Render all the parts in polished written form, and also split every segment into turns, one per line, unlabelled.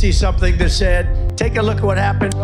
see something that said, take a look at what happened.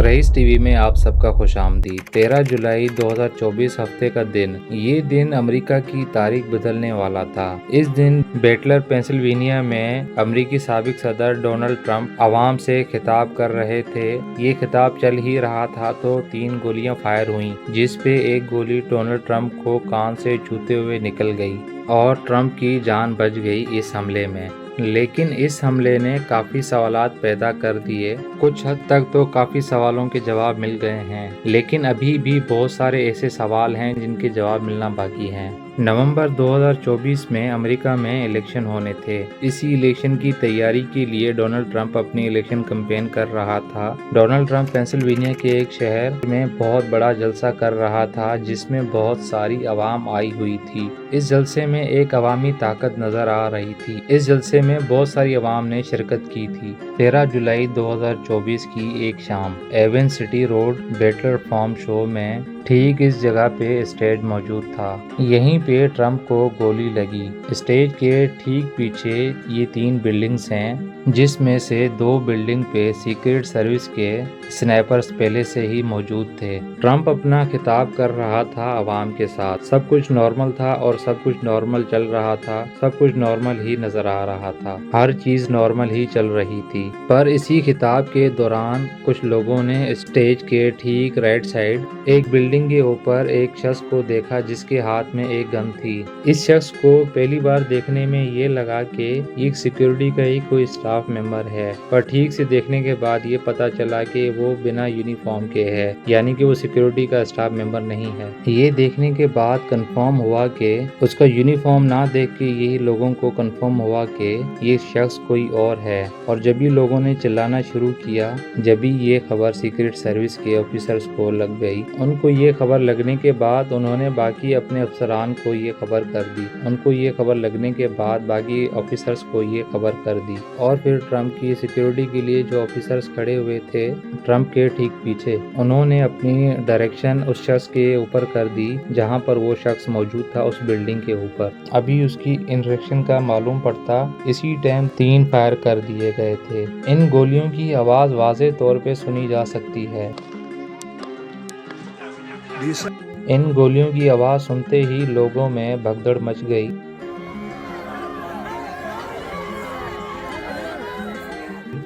Raees TV में आप सबका खुशामदीद। 13 जुलाई 2024 हफ्ते का दिन। ये दिन अमेरिका की तारीख बदलने वाला था। इस दिन बेटलर पेंसिल्वेनिया में अमेरिकी साबिक सदर डोनाल्ड ट्रंप आवाम से खिताब कर रहे थे। ये खिताब चल ही रहा था तो 3 गोलियां फायर हुईं, जिस पे एक गोली डोनाल्ड ट्रंप को कान से छूते हुए निकल गई और ट्रंप की जान बच गई इस हमले में। लेकिन इस हमले ने काफ़ी सवालात पैदा कर दिए। कुछ हद तक तो काफ़ी सवालों के जवाब मिल गए हैं, लेकिन अभी भी बहुत सारे ऐसे सवाल हैं जिनके जवाब मिलना बाकी हैं। नवंबर 2024 में अमेरिका में इलेक्शन होने थे। इसी इलेक्शन की तैयारी के लिए डोनाल्ड ट्रंप अपनी इलेक्शन कैंपेन कर रहा था। डोनाल्ड ट्रंप पेंसिल्वेनिया के एक शहर में बहुत बड़ा जलसा कर रहा था, जिसमें बहुत सारी आवाम आई हुई थी। इस जलसे में एक अवामी ताकत नजर आ रही थी। इस जलसे में बहुत सारी आवाम ने शिरकत की थी। 13 जुलाई 2024 की एक शाम Avon city road Butler farm show में ठीक इस जगह पे स्टेज मौजूद था। यहीं पे ट्रंप को गोली लगी। स्टेज के ठीक पीछे ये 3 बिल्डिंग्स हैं, जिसमें से 2 बिल्डिंग पे सीक्रेट सर्विस के स्नाइपर्स पहले से ही मौजूद थे। ट्रंप अपना खिताब कर रहा था आवाम के साथ। सब कुछ नॉर्मल था और सब कुछ नॉर्मल चल रहा था। सब कुछ नॉर्मल ही नजर आ रहा था। हर चीज नॉर्मल ही चल रही थी। पर इसी खिताब के दौरान कुछ लोगों ने स्टेज के ठीक राइट साइड एक बिल्डिंग के ऊपर एक शख्स को देखा, जिसके हाथ में एक गन थी। इस शख्स को पहली बार देखने में ये लगा कि ये सिक्योरिटी का ही कोई स्टाफ मेंबर है, पर ठीक से देखने के बाद ये पता चला कि वो बिना यूनिफॉर्म के है, यानी कि वो सिक्योरिटी का स्टाफ मेंबर नहीं है। ये देखने के बाद कंफर्म हुआ कि उसका यूनिफॉर्म ना देख के यही लोगों को कंफर्म हुआ कि ये शख्स कोई और है। और जब भी लोगों ने चिल्लाना शुरू किया, जब भी ये खबर सीक्रेट सर्विस के ऑफिसर्स को लग गई, उनको ये खबर लगने के बाद उन्होंने बाकी अपने अफसरान को ये खबर कर दी। उनको ये खबर लगने के बाद बाकी ऑफिसर्स को ये खबर कर दी। और फिर ट्रंप की सिक्योरिटी के लिए जो ऑफिसर्स खड़े हुए थे ट्रंप के ठीक पीछे, उन्होंने अपनी डायरेक्शन उस शख्स के ऊपर कर दी जहां पर वो शख्स मौजूद था, उस बिल्डिंग के ऊपर। अभी उसकी इंस्ट्रक्शन का मालूम पड़ता इसी टाइम 3 फायर कर दिए गए थे। इन गोलियों की आवाज वाज़ेह तौर पे सुनी जा सकती है। इन गोलियों की आवाज सुनते ही लोगों में भगदड़ मच गई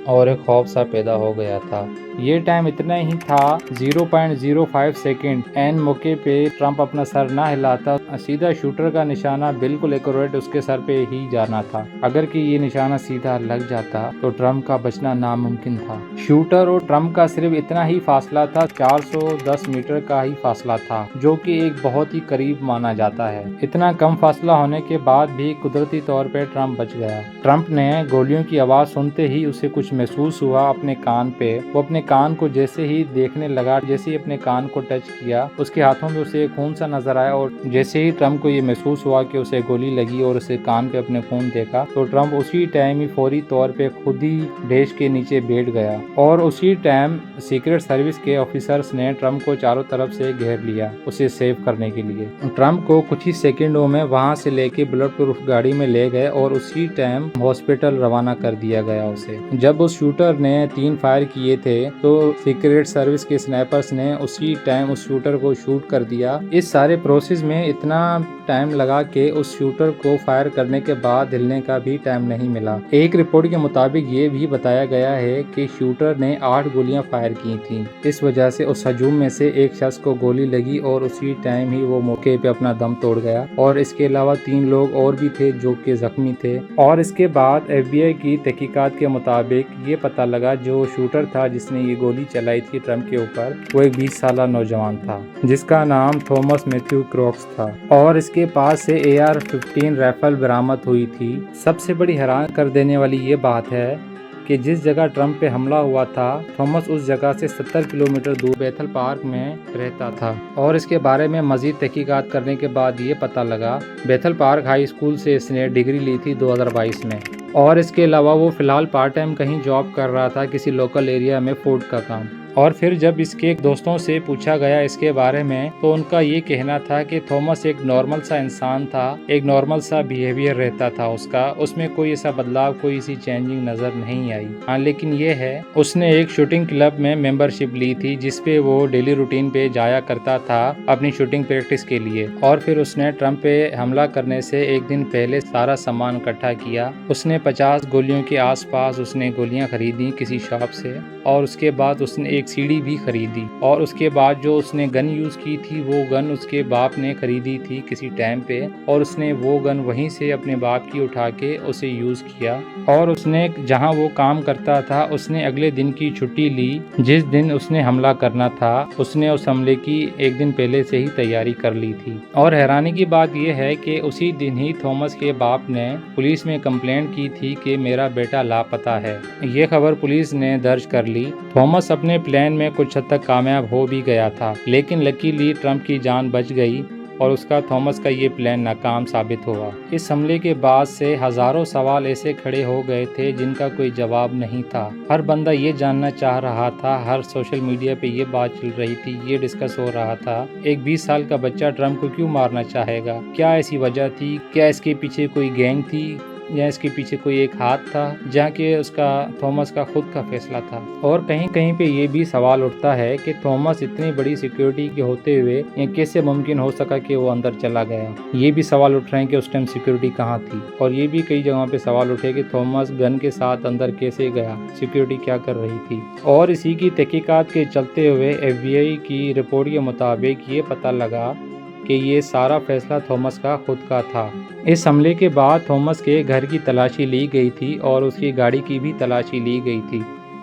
और एक खौफ सा पैदा हो गया था। ये टाइम इतना ही था 0.05 सेकेंड। एन मौके पे ट्रंप अपना सर ना हिलाता, सीधा शूटर का निशाना बिल्कुल एक्यूरेट उसके सर पे ही जाना था। अगर कि ये निशाना सीधा लग जाता तो ट्रंप का बचना नामुमकिन था। शूटर और ट्रंप का सिर्फ इतना ही फासला था, 410 मीटर का ही फासला था, जो कि एक बहुत ही करीब माना जाता है। इतना कम फासला होने के बाद भी कुदरती तौर पे ट्रंप बच गया। ट्रंप ने गोलियों की आवाज सुनते ही उसे कुछ महसूस हुआ अपने कान पे। वो अपने कान को जैसे ही देखने लगा, जैसे ही अपने कान को टच किया, उसके हाथों में उसे खून सा नजर आया। और जैसे ही ट्रंप को ये महसूस हुआ कि उसे गोली लगी और उसे कान पे अपने खून देखा, तो ट्रंप उसी टाइम ही फौरी तौर पे खुद ही डेस्क के नीचे बैठ गया। और उसी टाइम सीक्रेट सर्विस के ऑफिसर्स ने ट्रंप को चारों तरफ से घेर लिया उसे सेव करने के लिए। ट्रंप को कुछ ही सेकेंडों में वहां से लेके बुलेट प्रूफ गाड़ी में ले गए और उसी टाइम हॉस्पिटल रवाना कर दिया गया उसे। जब उस शूटर ने 3 फायर किए थे तो सीक्रेट सर्विस के स्नाइपर्स ने उसी टाइम उस शूटर को शूट कर दिया। इस सारे प्रोसेस में इतना टाइम लगा कि उस शूटर को फायर करने के बाद हिलने का भी टाइम नहीं मिला। एक रिपोर्ट के मुताबिक ये भी बताया गया है कि शूटर ने 8 गोलियां फायर की थी। इस वजह से उस हजूम में से एक शख्स को गोली लगी और उसी टाइम ही वो मौके पे अपना दम तोड़ गया। और इसके अलावा 3 लोग और भी थे जो कि जख्मी थे। और इसके बाद FBI की तहकीकात के मुताबिक ये पता लगा जो शूटर था जिसने ये गोली चलाई थी ट्रंप के ऊपर, वो एक 20 साला नौजवान था जिसका नाम थॉमस मैथ्यू क्रॉक्स था। और इसके पास से AR-15 राइफल बरामद हुई थी। सबसे बड़ी हैरान कर देने वाली ये बात है कि जिस जगह ट्रंप पे हमला हुआ था, थॉमस उस जगह से 70 किलोमीटर दूर बेथल पार्क में रहता था। और इसके बारे में मजीद तहकीकात करने के बाद ये पता लगा बेथल पार्क हाई स्कूल से इसने डिग्री ली थी 2022 में। और इसके अलावा वो फिलहाल पार्ट टाइम कहीं जॉब कर रहा था किसी लोकल एरिया में फूड का काम। اور پھر جب اس کے دوستوں سے پوچھا گیا اس کے بارے میں تو ان کا یہ کہنا تھا کہ تھامس ایک نارمل سا انسان تھا، ایک نارمل سا بیہیویئر رہتا تھا اس میں کوئی ایسا بدلاؤ، کوئی ایسی چینجنگ نظر نہیں آئی۔ ہاں لیکن یہ ہے اس نے ایک شوٹنگ کلب میں ممبرشپ لی تھی جس پہ وہ ڈیلی روٹین پہ جایا کرتا تھا اپنی شوٹنگ پریکٹس کے لیے، اور پھر اس نے ٹرمپ پہ حملہ کرنے سے ایک دن پہلے سارا سامان اکٹھا کیا۔ اس نے 50 گولیوں کے آس پاس اس نے گولیاں خریدی کسی شاپ سے، اور اس کے بعد اس نے ایک سیڑھی بھی خریدی، اور اس کے بعد جو اس نے گن یوز کی تھی وہ گن اس کے باپ نے خریدی تھی کسی ٹائم پہ، اور اس نے وہ گن وہیں سے اپنے باپ کی اٹھا کے اسے یوز کیا۔ اور اس نے جہاں وہ کام کرتا تھا اس نے اگلے دن کی چھٹی لی جس دن اس نے حملہ کرنا تھا، اس نے اس حملے کی ایک دن پہلے سے ہی تیاری کر لی تھی۔ اور حیرانی کی بات یہ ہے کہ اسی دن ہی تھامس کے باپ نے پولیس میں کمپلینٹ کی تھی کہ میرا بیٹا لاپتہ ہے۔ یہ خبر پولیس نے درج کر لی۔ تھامس اپنے پلان میں کچھ حد تک کامیاب ہو بھی گیا تھا، لیکن لکیلی ٹرمپ کی جان بچ گئی اور تھامس کا یہ پلان ناکام ثابت ہوا۔ اس حملے کے بعد سے ہزاروں سوال ایسے کھڑے ہو گئے تھے جن کا کوئی جواب نہیں تھا۔ ہر بندہ یہ جاننا چاہ رہا تھا، ہر سوشل میڈیا پہ یہ بات چل رہی تھی، یہ ڈسکس ہو رہا تھا، ایک 20 سال کا بچہ ٹرمپ کو کیوں مارنا چاہے گا؟ کیا ایسی وجہ تھی؟ کیا اس کے پیچھے کوئی گینگ تھی یا اس کے پیچھے کوئی ایک ہاتھ تھا جہاں کہ تھامس کا خود کا فیصلہ تھا؟ اور کہیں کہیں پہ یہ بھی سوال اٹھتا ہے کہ تھامس اتنی بڑی سیکیورٹی کے ہوتے ہوئے یہ کیسے ممکن ہو سکا کہ وہ اندر چلا گیا؟ یہ بھی سوال اٹھ رہے ہیں کہ اس ٹائم سیکیورٹی کہاں تھی، اور یہ بھی کئی جگہوں پہ سوال اٹھے کہ تھامس گن کے ساتھ اندر کیسے گیا، سیکیورٹی کیا کر رہی تھی۔ اور اسی کی تحقیقات کے چلتے ہوئے FBI کی رپورٹ کے مطابق یہ پتہ لگا کہ یہ سارا فیصلہ تھامس کا خود کا تھا۔ اس حملے کے بعد تھامس کے گھر کی تلاشی لی گئی تھی اور اس کی گاڑی کی بھی تلاشی لی گئی تھی،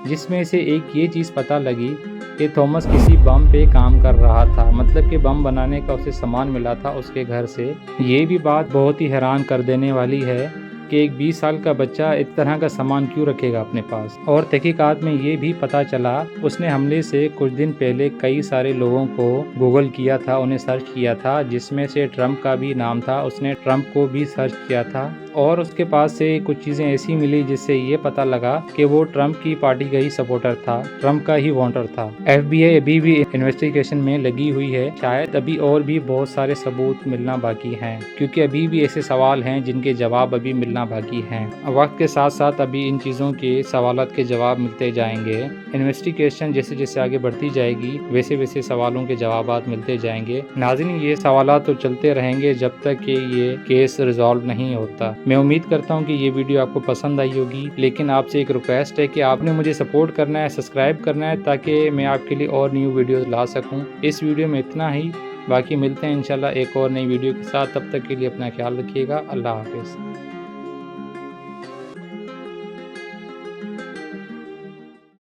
جس میں سے ایک یہ چیز پتہ لگی کہ تھامس کسی بم پہ کام کر رہا تھا، مطلب کہ بم بنانے کا اسے سامان ملا تھا اس کے گھر سے۔ یہ بھی بات بہت ہی حیران کر دینے والی ہے کہ ایک 20 سال کا بچہ اس طرح کا سامان کیوں رکھے گا اپنے پاس۔ اور تحقیقات میں یہ بھی پتہ چلا اس نے حملے سے کچھ دن پہلے کئی سارے لوگوں کو گوگل کیا تھا، انہیں سرچ کیا تھا، جس میں سے ٹرمپ کا بھی نام تھا، اس نے ٹرمپ کو بھی سرچ کیا تھا، اور اس کے پاس سے کچھ چیزیں ایسی ملی جس سے یہ پتہ لگا کہ وہ ٹرمپ کی پارٹی کا ہی سپورٹر تھا، ٹرمپ کا ہی ووٹر تھا۔ FBI ابھی بھی انویسٹیگیشن میں لگی ہوئی ہے، شاید ابھی اور بھی بہت سارے ثبوت ملنا باقی ہیں، کیونکہ ابھی بھی ایسے سوال ہیں جن کے جواب ابھی ملنا باقی ہیں۔ وقت کے ساتھ ساتھ ابھی ان چیزوں کے سوالات کے جواب ملتے جائیں گے۔ انویسٹیگیشن جیسے جیسے آگے بڑھتی جائے گی ویسے ویسے سوالوں کے جوابات ملتے جائیں گے۔ ناظرین، یہ سوالات تو چلتے رہیں گے جب تک کہ یہ کیس ریزالو نہیں ہوتا۔ میں امید کرتا ہوں کہ یہ ویڈیو آپ کو پسند آئی ہوگی، لیکن آپ سے ایک ریکویسٹ ہے کہ آپ نے مجھے سپورٹ کرنا ہے، سبسکرائب کرنا ہے، تاکہ میں آپ کے لیے اور نیو ویڈیوز لا سکوں۔ اس ویڈیو میں اتنا ہی، باقی ملتے ہیں انشاءاللہ ایک اور نئی ویڈیو کے ساتھ۔ تب تک کے لیے اپنا خیال رکھیے گا۔ اللہ حافظ۔